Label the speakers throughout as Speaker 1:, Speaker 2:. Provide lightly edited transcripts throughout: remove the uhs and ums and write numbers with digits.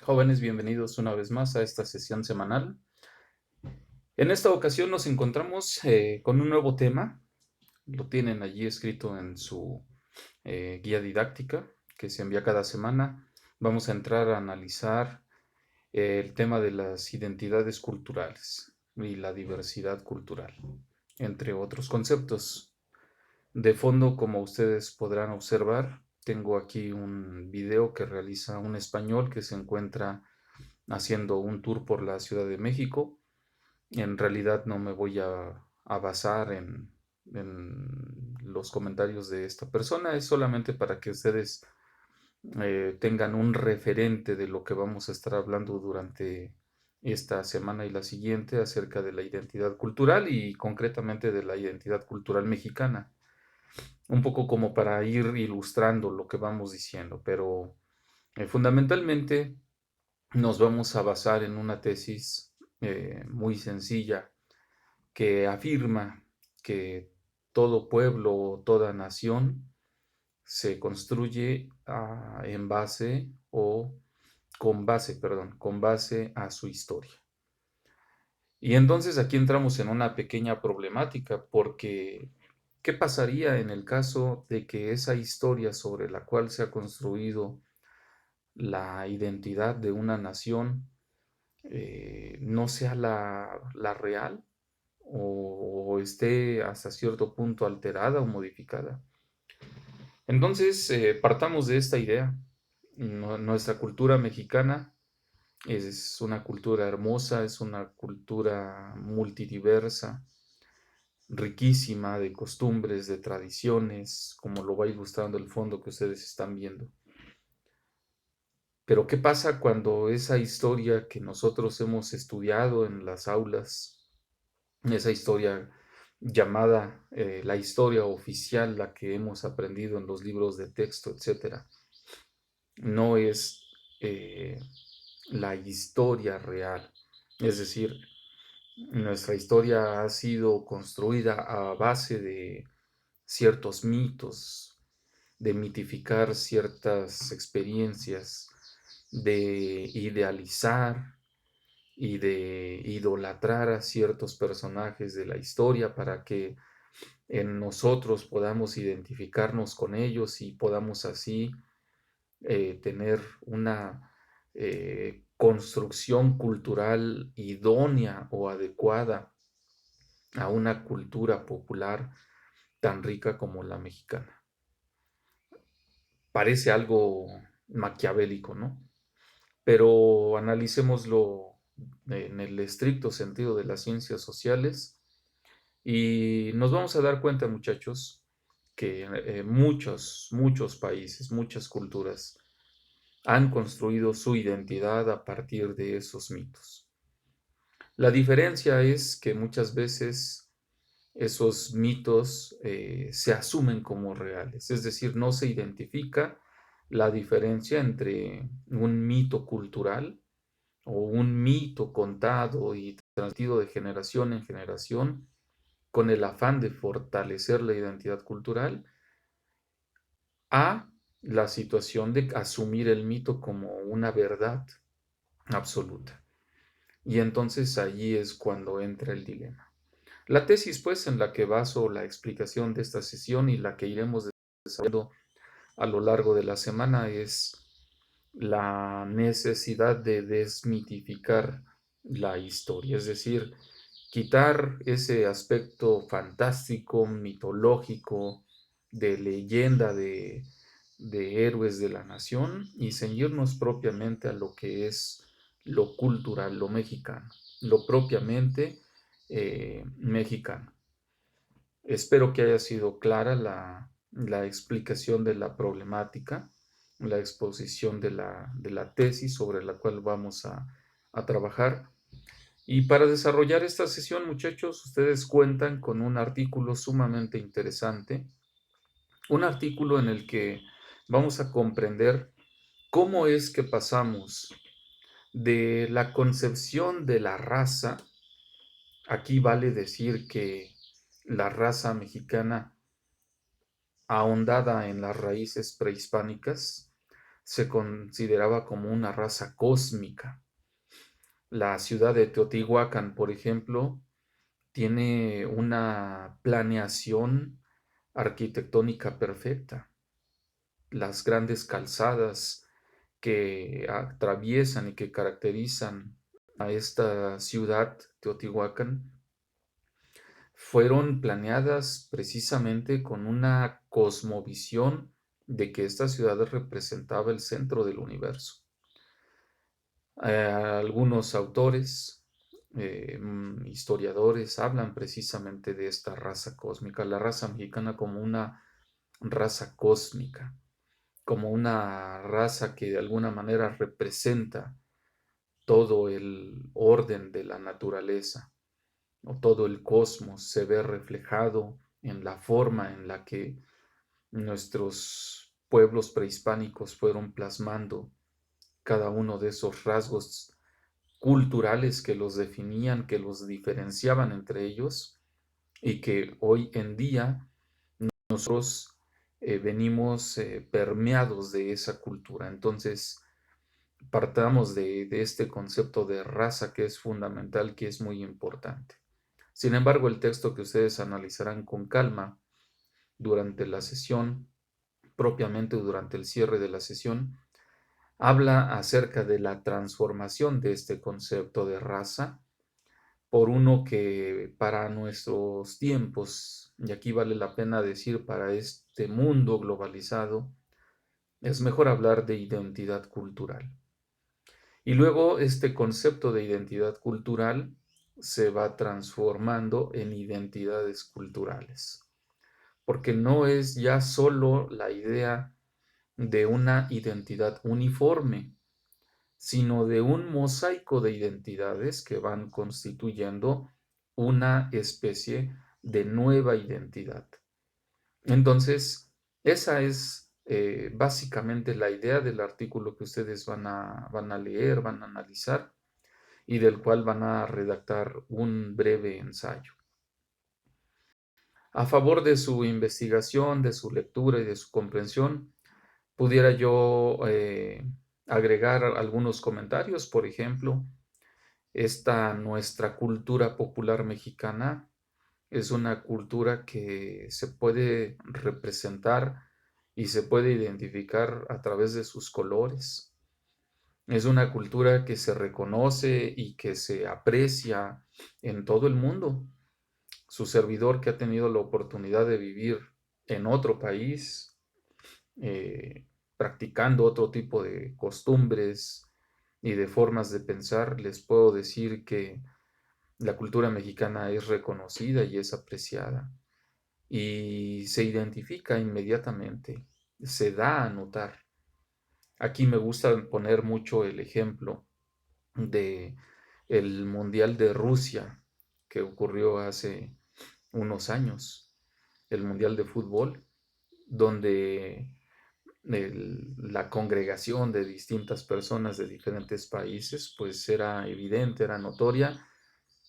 Speaker 1: Jóvenes, bienvenidos una vez más a esta sesión semanal. En esta ocasión nos encontramos con un nuevo tema. Lo tienen allí escrito en su guía didáctica que se envía cada semana. Vamos a entrar a analizar el tema de las identidades culturales y la diversidad cultural, entre otros conceptos. De fondo, como ustedes podrán observar, tengo aquí un video que realiza un español que se encuentra haciendo un tour por la Ciudad de México. En realidad no me voy a basar en los comentarios de esta persona, es solamente para que ustedes tengan un referente de lo que vamos a estar hablando durante esta semana y la siguiente acerca de la identidad cultural y concretamente de la identidad cultural mexicana. Un poco como para ir ilustrando lo que vamos diciendo, pero fundamentalmente nos vamos a basar en una tesis muy sencilla que afirma que todo pueblo o toda nación se construye en base o con base a su historia. Y entonces aquí entramos en una pequeña problemática porque ¿qué pasaría en el caso de que esa historia sobre la cual se ha construido la identidad de una nación no sea la real o esté hasta cierto punto alterada o modificada? Entonces, partamos de esta idea. Nuestra cultura mexicana es una cultura hermosa, es una cultura multidiversa, riquísima de costumbres, de tradiciones, como lo va ilustrando el fondo que ustedes están viendo. Pero ¿qué pasa cuando esa historia que nosotros hemos estudiado en las aulas, esa historia llamada la historia oficial, la que hemos aprendido en los libros de texto, etcétera, no es eh, la historia real? Es decir, nuestra historia ha sido construida a base de ciertos mitos, de mitificar ciertas experiencias, de idealizar y de idolatrar a ciertos personajes de la historia para que en nosotros podamos identificarnos con ellos y podamos así tener una construcción cultural idónea o adecuada a una cultura popular tan rica como la mexicana. Parece algo maquiavélico, ¿no? Pero analicémoslo en el estricto sentido de las ciencias sociales y nos vamos a dar cuenta, muchachos, que muchos países, muchas culturas han construido su identidad a partir de esos mitos. La diferencia es que muchas veces esos mitos se asumen como reales, es decir, no se identifica la diferencia entre un mito cultural o un mito contado y transmitido de generación en generación con el afán de fortalecer la identidad cultural, a la situación de asumir el mito como una verdad absoluta. Y entonces allí es cuando entra el dilema. La tesis, pues, en la que baso la explicación de esta sesión y la que iremos desarrollando a lo largo de la semana es la necesidad de desmitificar la historia, es decir, quitar ese aspecto fantástico, mitológico, de leyenda de héroes de la nación y ceñirnos propiamente a lo que es lo cultural, lo mexicano, lo propiamente mexicano. Espero que haya sido clara la explicación de la problemática, la exposición de la tesis sobre la cual vamos a trabajar. Y para desarrollar esta sesión, muchachos, ustedes cuentan con un artículo sumamente interesante, un artículo en el que vamos a comprender cómo es que pasamos de la concepción de la raza. Aquí vale decir que la raza mexicana, ahondada en las raíces prehispánicas, se consideraba como una raza cósmica. La ciudad de Teotihuacán, por ejemplo, tiene una planeación arquitectónica perfecta. Las grandes calzadas que atraviesan y que caracterizan a esta ciudad, Teotihuacán, fueron planeadas precisamente con una cosmovisión de que esta ciudad representaba el centro del universo. Algunos autores, historiadores, hablan precisamente de esta raza cósmica, la raza mexicana como una raza cósmica, como una raza que de alguna manera representa todo el orden de la naturaleza, o todo el cosmos se ve reflejado en la forma en la que nuestros pueblos prehispánicos fueron plasmando cada uno de esos rasgos culturales que los definían, que los diferenciaban entre ellos y que hoy en día nosotros venimos permeados de esa cultura. Entonces, partamos de este concepto de raza que es fundamental, que es muy importante. Sin embargo, el texto que ustedes analizarán con calma durante la sesión, propiamente durante el cierre de la sesión, habla acerca de la transformación de este concepto de raza por uno que para nuestros tiempos, y aquí vale la pena decir para este mundo globalizado, es mejor hablar de identidad cultural. Y luego este concepto de identidad cultural se va transformando en identidades culturales, porque no es ya solo la idea de una identidad uniforme, sino de un mosaico de identidades que van constituyendo una especie de nueva identidad. Entonces, esa es básicamente la idea del artículo que ustedes van a leer, van a analizar y del cual van a redactar un breve ensayo. A favor de su investigación, de su lectura y de su comprensión, pudiera yo agregar algunos comentarios. Por ejemplo, esta nuestra cultura popular mexicana es una cultura que se puede representar y se puede identificar a través de sus colores. Es una cultura que se reconoce y que se aprecia en todo el mundo. Su servidor, que ha tenido la oportunidad de vivir en otro país, practicando otro tipo de costumbres y de formas de pensar, les puedo decir que la cultura mexicana es reconocida y es apreciada y se identifica inmediatamente, se da a notar. Aquí me gusta poner mucho el ejemplo de el Mundial de Rusia que ocurrió hace unos años, el Mundial de Fútbol, donde la congregación de distintas personas de diferentes países, pues era evidente, era notoria,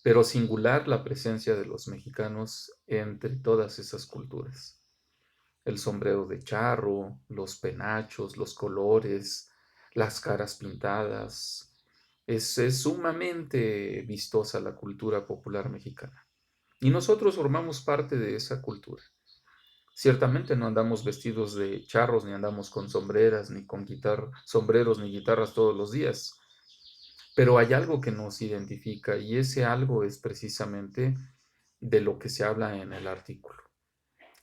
Speaker 1: pero singular la presencia de los mexicanos entre todas esas culturas. El sombrero de charro, los penachos, los colores, las caras pintadas. Es sumamente vistosa la cultura popular mexicana. Y nosotros formamos parte de esa cultura. Ciertamente no andamos vestidos de charros, ni andamos con sombreras, ni con sombreros, ni guitarras todos los días, pero hay algo que nos identifica y ese algo es precisamente de lo que se habla en el artículo.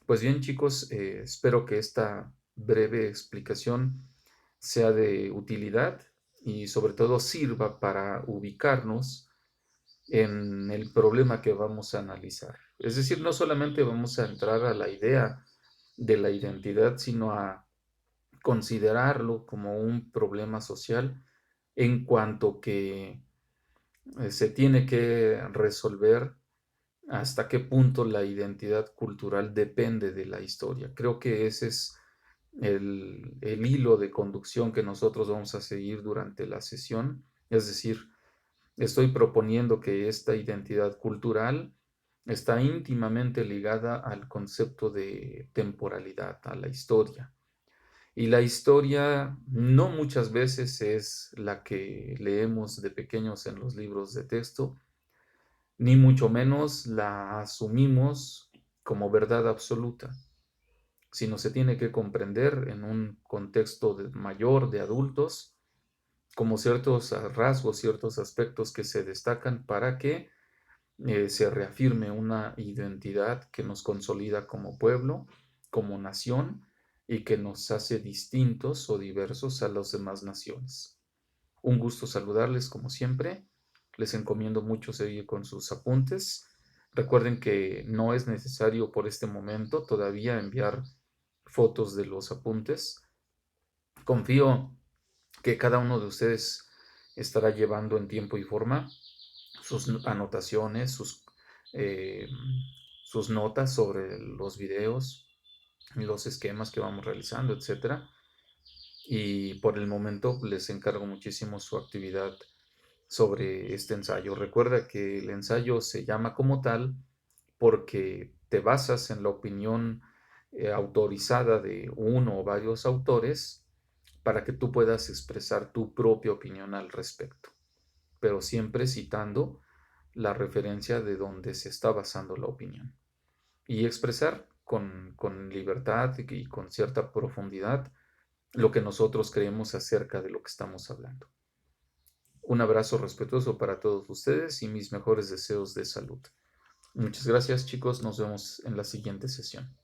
Speaker 1: Pues bien, chicos, espero que esta breve explicación sea de utilidad y sobre todo sirva para ubicarnos en el problema que vamos a analizar. Es decir, no solamente vamos a entrar a la idea de la identidad, sino a considerarlo como un problema social en cuanto que se tiene que resolver hasta qué punto la identidad cultural depende de la historia. Creo que ese es el hilo de conducción que nosotros vamos a seguir durante la sesión. Es decir, estoy proponiendo que esta identidad cultural está íntimamente ligada al concepto de temporalidad, a la historia. Y la historia no muchas veces es la que leemos de pequeños en los libros de texto, ni mucho menos la asumimos como verdad absoluta, sino se tiene que comprender en un contexto mayor de adultos, como ciertos rasgos, ciertos aspectos que se destacan para que se reafirme una identidad que nos consolida como pueblo, como nación y que nos hace distintos o diversos a las demás naciones. Un gusto saludarles como siempre. Les encomiendo mucho seguir con sus apuntes. Recuerden que no es necesario por este momento todavía enviar fotos de los apuntes. Confío que cada uno de ustedes estará llevando en tiempo y forma sus anotaciones, eh, sus notas sobre los videos, los esquemas que vamos realizando, etcétera. Y por el momento les encargo muchísimo su actividad sobre este ensayo. Recuerda que el ensayo se llama como tal porque te basas en la opinión autorizada de uno o varios autores para que tú puedas expresar tu propia opinión al respecto, pero siempre citando la referencia de donde se está basando la opinión y expresar con libertad y con cierta profundidad lo que nosotros creemos acerca de lo que estamos hablando. Un abrazo respetuoso para todos ustedes y mis mejores deseos de salud. Muchas gracias, chicos. Nos vemos en la siguiente sesión.